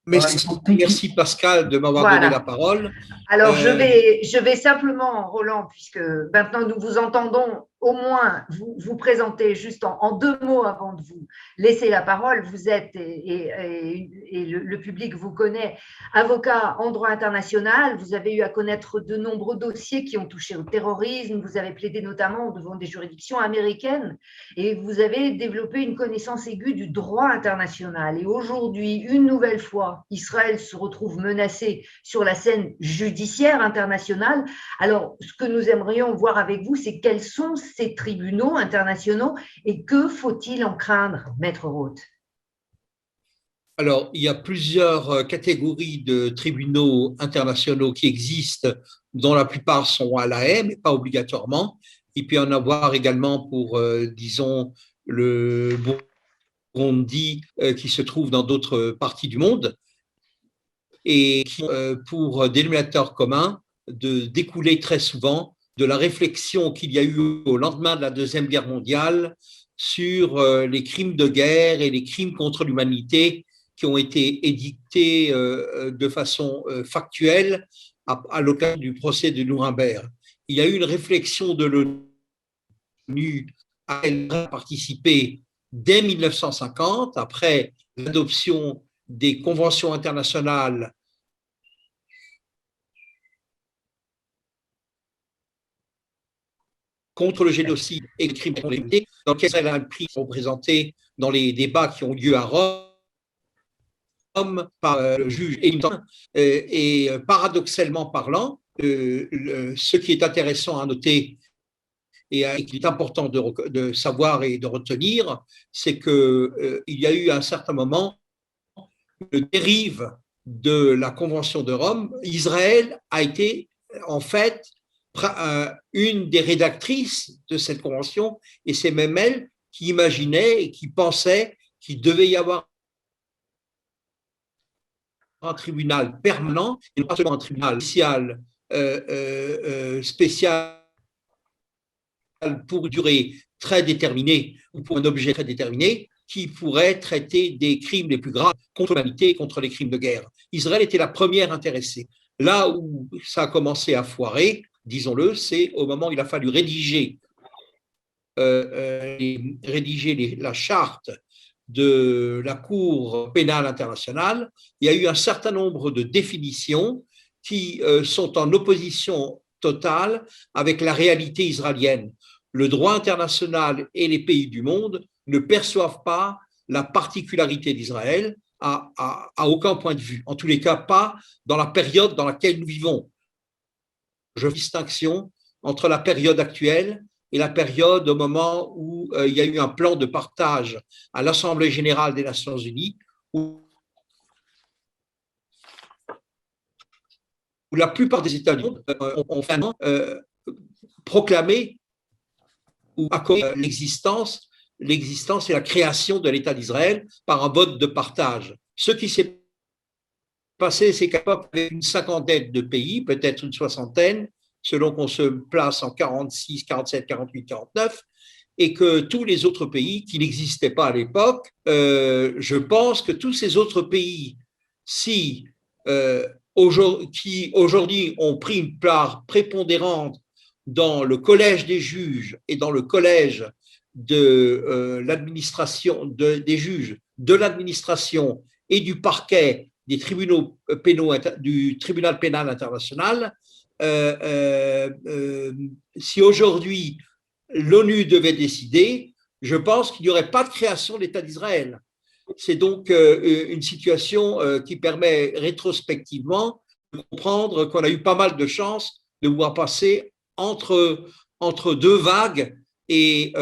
Merci Pascal de m'avoir donné la Voilà. parole. Alors, Euh, je vais simplement, Roland, puisque maintenant nous vous entendons, au moins vous présenter juste en deux mots avant de vous laisser la parole. Vous êtes, et le public vous connaît, avocat en droit international. Vous avez eu à connaître de nombreux dossiers qui ont touché au terrorisme. Vous avez plaidé notamment devant des juridictions américaines et vous avez développé une connaissance aiguë du droit international. Et aujourd'hui, une nouvelle fois, Israël se retrouve menacé sur la scène judiciaire internationale. Alors, ce que nous aimerions voir avec vous, c'est quels sont ces tribunaux internationaux et que faut-il en craindre, Maître Roth? alors, il y a plusieurs catégories de tribunaux internationaux qui existent, dont la plupart sont à La Haye, mais pas obligatoirement. Il peut y en avoir également pour, disons, le Burundi, qui se trouve dans d'autres parties du monde, et qui, pour dénominateur commun, de découler très souvent de la réflexion qu'il y a eu au lendemain de la Deuxième Guerre mondiale sur les crimes de guerre et les crimes contre l'humanité qui ont été édictés de façon factuelle à l'occasion du procès de Nuremberg. Il y a eu une réflexion de l'ONU à laquelle a participé dès 1950, après l'adoption des conventions internationales contre le génocide et le crime contre l'humanité, dans lequel elle a un prix représenté dans les débats qui ont lieu à Rome par le juge Hamilton. Et paradoxalement parlant, ce qui est intéressant à noter et qu'il est important de savoir et de retenir, c'est qu'il y a eu à un certain moment une dérive de la Convention de Rome. Israël a été en fait une des rédactrices de cette convention, et c'est même elle qui imaginait et qui pensait qu'il devait y avoir un tribunal permanent, et pas seulement un tribunal spécial pour une durée très déterminée ou pour un objet très déterminé, qui pourrait traiter des crimes les plus graves contre l'humanité et contre les crimes de guerre. Israël était la première intéressée. Là où ça a commencé à foirer, disons-le, c'est au moment où il a fallu rédiger la charte de la Cour pénale internationale. Il y a eu un certain nombre de définitions qui sont en opposition totale avec la réalité israélienne. Le droit international et les pays du monde ne perçoivent pas la particularité d'Israël à aucun point de vue. En tous les cas, pas dans la période dans laquelle nous vivons. Je fais distinction entre la période actuelle et la période au moment où il y a eu un plan de partage à l'Assemblée générale des Nations unies, où la plupart des États du monde ont vraiment proclamé ou accordé l'existence et la création de l'État d'Israël par un vote de partage. Ce qui s'est passé, c'est qu'à l'époque, il y avait une cinquantaine de pays, peut-être une soixantaine, selon qu'on se place en 46, 47, 48, 49, et que tous les autres pays qui n'existaient pas à l'époque, je pense que tous ces autres pays, si qui aujourd'hui ont pris une part prépondérante dans le collège des juges et dans le collège de l'administration des juges, de l'administration et du parquet des tribunaux pénaux du tribunal pénal international, si aujourd'hui l'ONU devait décider, je pense qu'il n'y aurait pas de création de l'État d'Israël. C'est donc une situation qui permet rétrospectivement de comprendre qu'on a eu pas mal de chance de voir passer entre deux vagues, et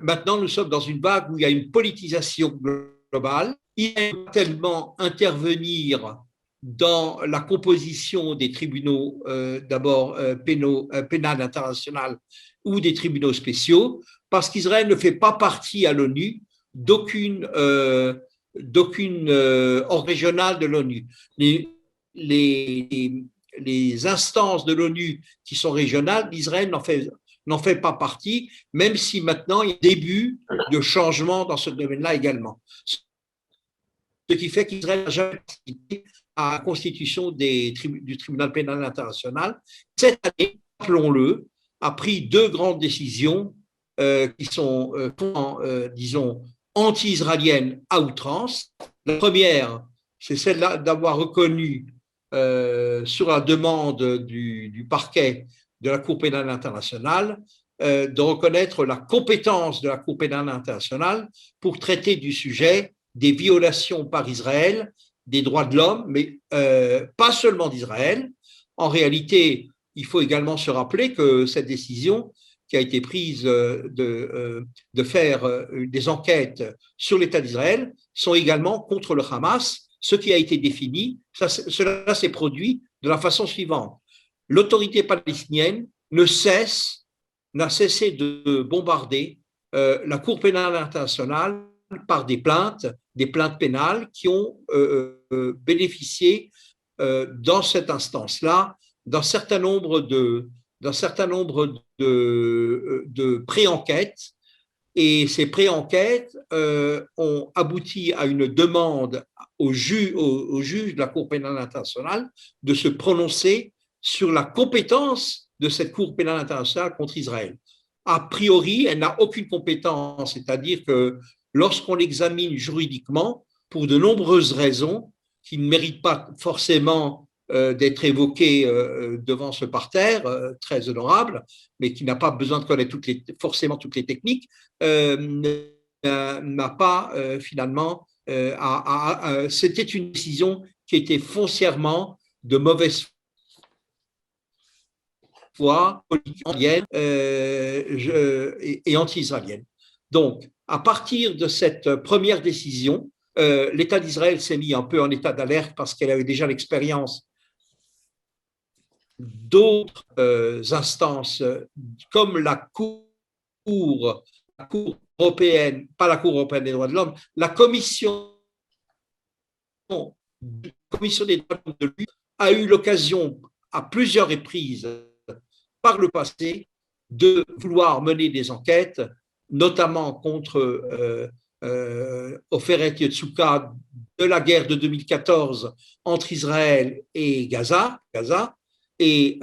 maintenant nous sommes dans une vague où il y a une politisation globale. Il faut tellement intervenir dans la composition des tribunaux d'abord pénal international ou des tribunaux spéciaux, parce qu'Israël ne fait pas partie à l'ONU d'aucune ordre régional de l'ONU. Les, les instances de l'ONU qui sont régionales, Israël n'en fait pas partie, même si maintenant il y a un début de changement dans ce domaine-là également. ce qui fait qu'Israël n'a jamais participé à la constitution du tribunal pénal international. Cette année, rappelons-le, a pris deux grandes décisions qui sont, disons, anti-israéliennes à outrance. La première, c'est celle d'avoir reconnu, sur la demande du parquet de la Cour pénale internationale, de reconnaître la compétence de la Cour pénale internationale pour traiter du sujet des violations par Israël des droits de l'homme, mais pas seulement d'Israël. En réalité, il faut également se rappeler que cette décision qui a été prise de faire des enquêtes sur l'État d'Israël sont également contre le Hamas. Ce qui a été défini, cela s'est produit de la façon suivante. L'autorité palestinienne n'a cessé de bombarder la Cour pénale internationale par des plaintes pénales qui ont bénéficié dans cette instance-là d'un certain nombre de pré-enquêtes. Et ces pré-enquêtes ont abouti à une demande au juge de la Cour pénale internationale de se prononcer sur la compétence de cette Cour pénale internationale contre Israël. A priori, elle n'a aucune compétence, c'est-à-dire que lorsqu'on l'examine juridiquement, pour de nombreuses raisons qui ne méritent pas forcément d'être évoquées devant ce parterre, très honorable, mais qui n'a pas besoin de connaître forcément toutes les techniques, n'a pas finalement… c'était une décision qui était foncièrement de mauvaise foi politique et anti-israélienne. Donc, à partir de cette première décision, l'État d'Israël s'est mis un peu en état d'alerte parce qu'elle avait déjà l'expérience d'autres instances comme la Cour européenne, pas la Cour européenne des droits de l'homme, la Commission des droits de l'homme de l'UE a eu l'occasion à plusieurs reprises par le passé de vouloir mener des enquêtes, notamment contre Oferet Yetsuka de la guerre de 2014 entre Israël et Gaza. Et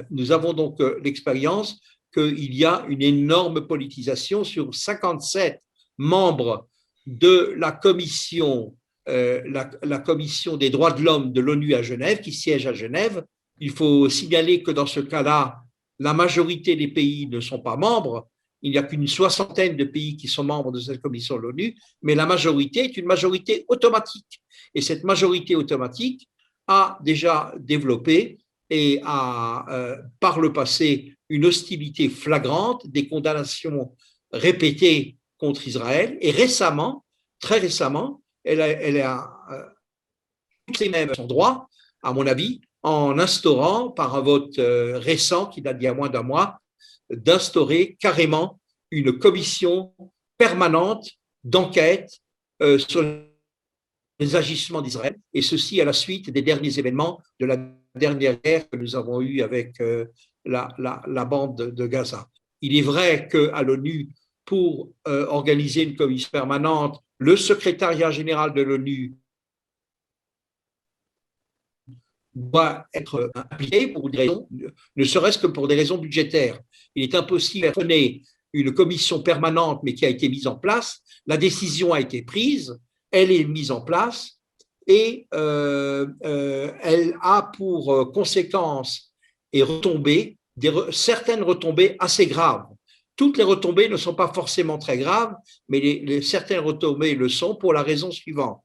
nous avons donc l'expérience qu'il y a une énorme politisation sur 57 membres de la commission, la commission des droits de l'homme de l'ONU à Genève, qui siège à Genève. Il faut signaler que dans ce cas-là, la majorité des pays ne sont pas membres. Il n'y a qu'une soixantaine de pays qui sont membres de cette commission de l'ONU, mais la majorité est une majorité automatique. Et cette majorité automatique a déjà développé et a, par le passé, une hostilité flagrante, des condamnations répétées contre Israël. Et récemment, très récemment, elle a poussé même son droit, à mon avis, en instaurant, par un vote récent qui date d'il y a moins d'un mois, d'instaurer carrément une commission permanente d'enquête sur les agissements d'Israël, et ceci à la suite des derniers événements de la dernière guerre que nous avons eue avec la bande de Gaza. Il est vrai qu'à l'ONU, pour organiser une commission permanente, le secrétariat général de l'ONU doit être impliqué pour des raisons, ne serait-ce que pour des raisons budgétaires. Il est impossible de donner une commission permanente, mais qui a été mise en place. La décision a été prise, elle est mise en place et elle a pour conséquence et retombées, certaines retombées assez graves. Toutes les retombées ne sont pas forcément très graves, mais certaines retombées le sont pour la raison suivante.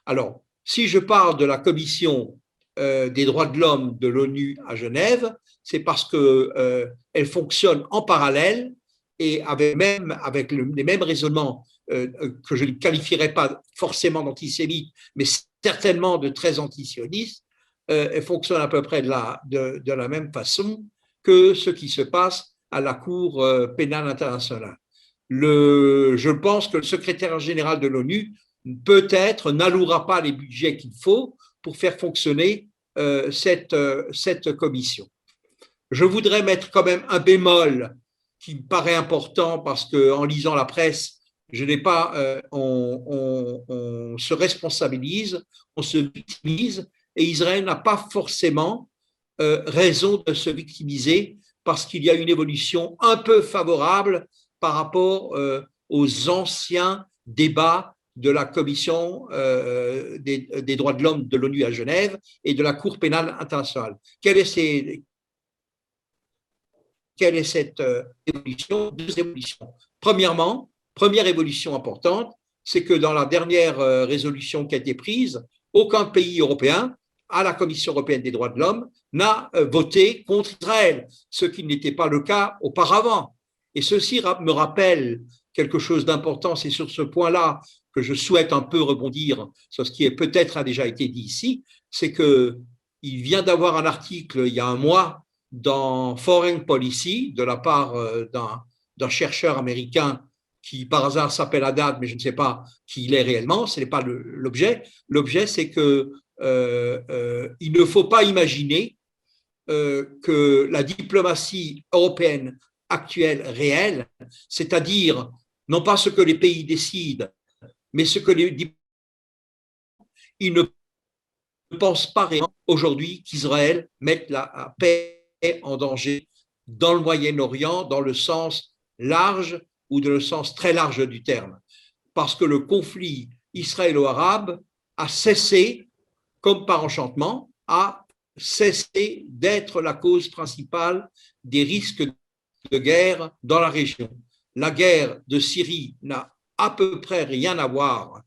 Alors, si je parle de la commission des droits de l'homme de l'ONU à Genève, c'est parce qu'elle fonctionne en parallèle et avec les mêmes raisonnements que je ne qualifierais pas forcément d'antisémites, mais certainement de très antisionistes. Elle fonctionne à peu près de la même façon que ce qui se passe à la Cour pénale internationale. Je pense que le secrétaire général de l'ONU peut-être n'allouera pas les budgets qu'il faut pour faire fonctionner cette commission. Je voudrais mettre quand même un bémol qui me paraît important parce qu'en lisant la presse, Je n'ai pas, on se responsabilise, on se victimise, et Israël n'a pas forcément raison de se victimiser parce qu'il y a une évolution un peu favorable par rapport aux anciens débats de la Commission des droits de l'homme de l'ONU à Genève et de la Cour pénale internationale. Quelle est cette évolution? Deux évolutions. Premièrement, première évolution importante, c'est que dans la dernière résolution qui a été prise, aucun pays européen, à la Commission européenne des droits de l'homme, n'a voté contre Israël, ce qui n'était pas le cas auparavant. Et ceci me rappelle quelque chose d'important, c'est sur ce point-là que je souhaite un peu rebondir sur ce qui peut-être a déjà été dit ici, c'est qu'il vient d'avoir un article il y a un mois dans Foreign Policy de la part d'un chercheur américain qui par hasard s'appelle Haddad, mais je ne sais pas qui il est réellement, ce n'est pas l'objet. L'objet, c'est que il ne faut pas imaginer que la diplomatie européenne actuelle, réelle, c'est-à-dire non pas ce que les pays décident, mais ce que ils ne pensent pas réellement aujourd'hui qu'Israël mette la paix en danger dans le Moyen-Orient, dans le sens large ou dans le sens très large du terme. Parce que le conflit israélo-arabe a cessé, comme par enchantement, a cessé d'être la cause principale des risques de guerre dans la région. La guerre de Syrie n'a à peu près rien à voir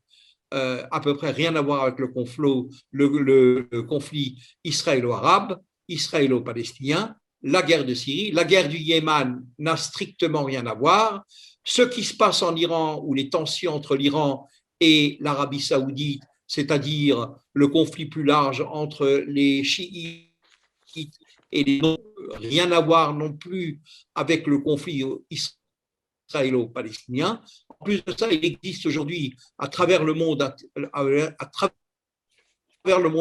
avec le conflit israélo-arabe, israélo-palestinien, la guerre de Syrie. La guerre du Yémen n'a strictement rien à voir. Ce qui se passe en Iran, ou les tensions entre l'Iran et l'Arabie saoudite, c'est-à-dire le conflit plus large entre les chiites et les non, rien à voir non plus avec le conflit israélo-palestinien. En plus de ça, il existe aujourd'hui à travers le monde,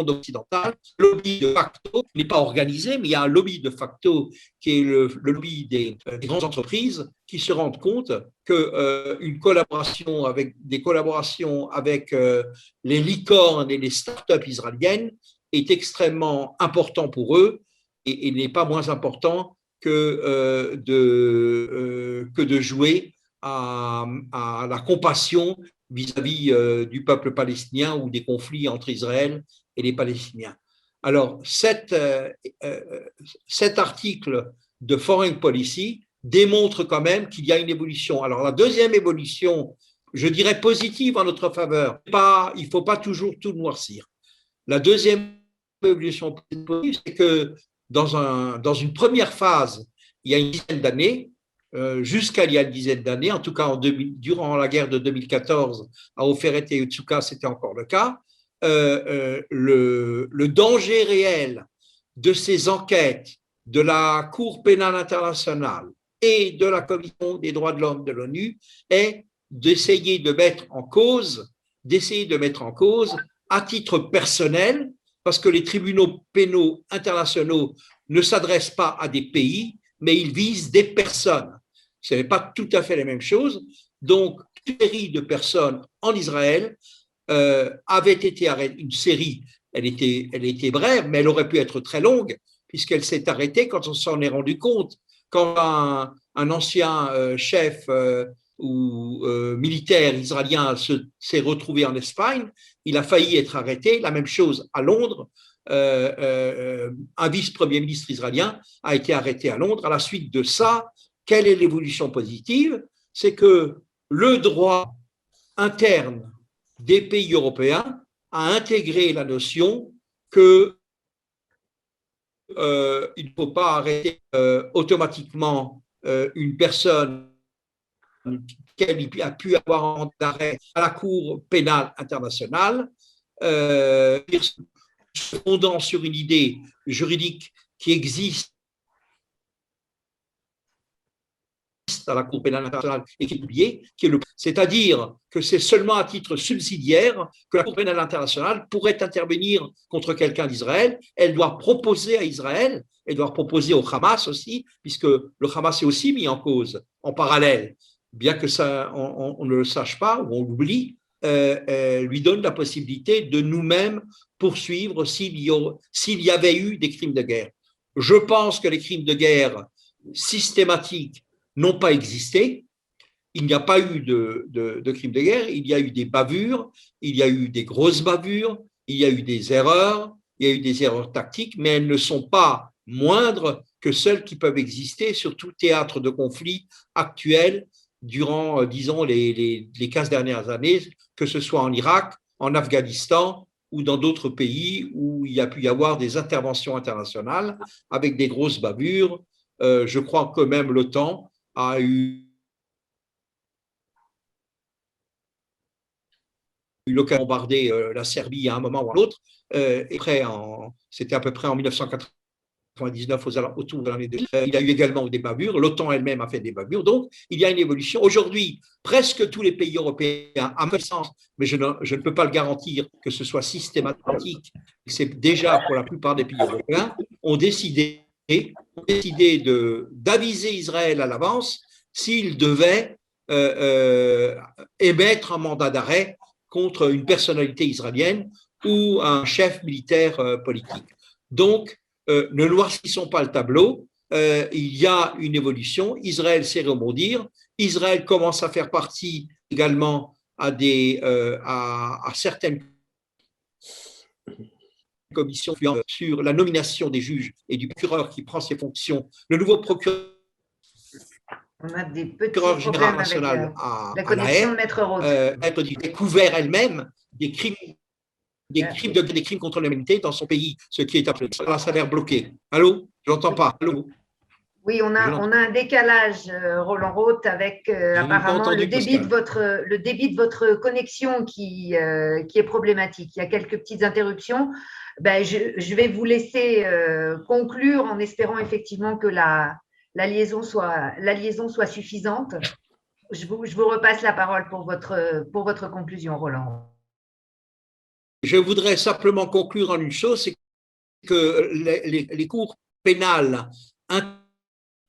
occidental, le lobby de facto n'est pas organisé, mais il y a un lobby de facto qui est le lobby des grandes entreprises qui se rendent compte qu'une collaboration avec les licornes et les startups israéliennes est extrêmement important pour eux et n'est pas moins important que de jouer à la compassion vis-à-vis du peuple palestinien ou des conflits entre Israël et les Palestiniens. Alors, cet article de Foreign Policy démontre quand même qu'il y a une évolution. Alors, la deuxième évolution, je dirais positive en notre faveur, il ne faut pas toujours tout noircir. La deuxième évolution positive, c'est que dans une première phase, il y a une dizaine d'années, jusqu'à il y a une dizaine d'années, en tout cas durant la guerre de 2014 à Oferet et Otsuka, c'était encore le cas, le danger réel de ces enquêtes de la Cour pénale internationale et de la Commission des droits de l'homme de l'ONU est d'essayer de mettre en cause à titre personnel, parce que les tribunaux pénaux internationaux ne s'adressent pas à des pays, mais ils visent des personnes. Ce n'est pas tout à fait la même chose. Donc, une série de personnes en Israël avait été arrêtée. Une série, elle était brève, mais elle aurait pu être très longue, puisqu'elle s'est arrêtée quand on s'en est rendu compte. Quand un ancien chef ou militaire israélien s'est retrouvé en Espagne, il a failli être arrêté. La même chose à Londres. Un vice-premier ministre israélien a été arrêté à Londres. À la suite de ça, quelle est l'évolution positive? C'est que le droit interne des pays européens a intégré la notion qu'il ne faut pas arrêter automatiquement une personne qu'elle a pu avoir un mandat d'arrêt à la Cour pénale internationale, se fondant sur une idée juridique qui existe à la Cour pénale internationale et qui est oubliée, c'est-à-dire que c'est seulement à titre subsidiaire que la Cour pénale internationale pourrait intervenir contre quelqu'un d'Israël. Elle doit proposer à Israël, elle doit proposer au Hamas aussi, puisque le Hamas est aussi mis en cause en parallèle. bien que ça, on ne le sache pas ou on l'oublie, lui donne la possibilité de nous-mêmes poursuivre s'il y avait eu des crimes de guerre. Je pense que les crimes de guerre systématiques n'ont pas existé. Il n'y a pas eu de crimes de guerre, il y a eu des bavures, il y a eu des grosses bavures, il y a eu des erreurs, il y a eu des erreurs tactiques, mais elles ne sont pas moindres que celles qui peuvent exister sur tout théâtre de conflit actuel durant, disons, les 15 dernières années, que ce soit en Irak, en Afghanistan ou dans d'autres pays où il y a pu y avoir des interventions internationales avec des grosses bavures. Je crois que même l'OTAN a eu l'occasion de bombarder la Serbie à un moment ou à l'autre. C'était à peu près en 1999, autour de l'année 2000. Il y a eu également des bavures. L'OTAN elle-même a fait des bavures. Donc, il y a une évolution. Aujourd'hui, presque tous les pays européens, à mon sens, mais je ne peux pas le garantir que ce soit systématique, c'est déjà pour la plupart des pays européens, ont décidé d'aviser Israël à l'avance s'il devait émettre un mandat d'arrêt contre une personnalité israélienne ou un chef militaire politique. Donc, ne noircissons pas le tableau, il y a une évolution, Israël sait rebondir, Israël commence à faire partie également à certaines commissions sur la nomination des juges et du procureur qui prend ses fonctions. Le nouveau procureur on a des petits général national la connexion de Maître Rose. Être découvert elle-même des crimes contre l'humanité dans son pays, ce qui est appelé ça a l'air bloqué. Allô? Je n'entends pas. Allô? Oui, on a un décalage, Roland Roth, avec apparemment le débit de votre connexion qui est problématique. Il y a quelques petites interruptions. Ben, je vais vous laisser conclure en espérant effectivement que la liaison soit suffisante. Je vous repasse la parole pour votre conclusion, Roland. Je voudrais simplement conclure en une chose, c'est que les cours pénales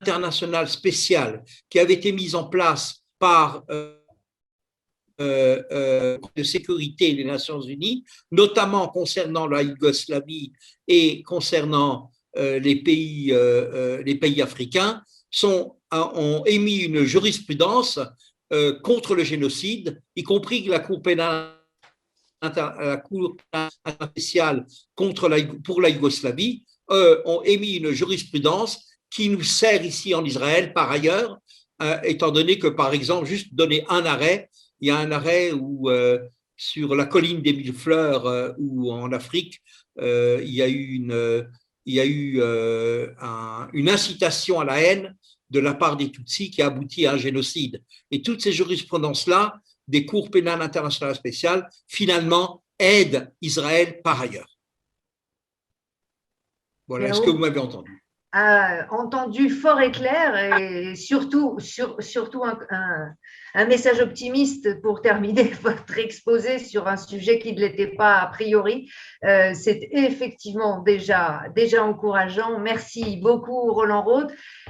internationales spéciales qui avaient été mises en place par de sécurité des Nations Unies, notamment concernant la Yougoslavie et concernant les pays africains, ont émis une jurisprudence contre le génocide, y compris la Cour pénale spéciale pour la Yougoslavie, ont émis une jurisprudence qui nous sert ici en Israël par ailleurs, étant donné que, par exemple, juste donner un arrêt, il y a un arrêt où, sur la colline des Mille Fleurs, où en Afrique, il y a eu une incitation à la haine de la part des Tutsis qui a abouti à un génocide. Et toutes ces jurisprudences-là, des cours pénales internationales spéciales, finalement, aident Israël par ailleurs. Voilà, est-ce que vous m'avez entendu? Entendu fort et clair, et surtout un message optimiste pour terminer votre exposé sur un sujet qui ne l'était pas a priori. C'est effectivement déjà encourageant. Merci beaucoup, Roland Roth.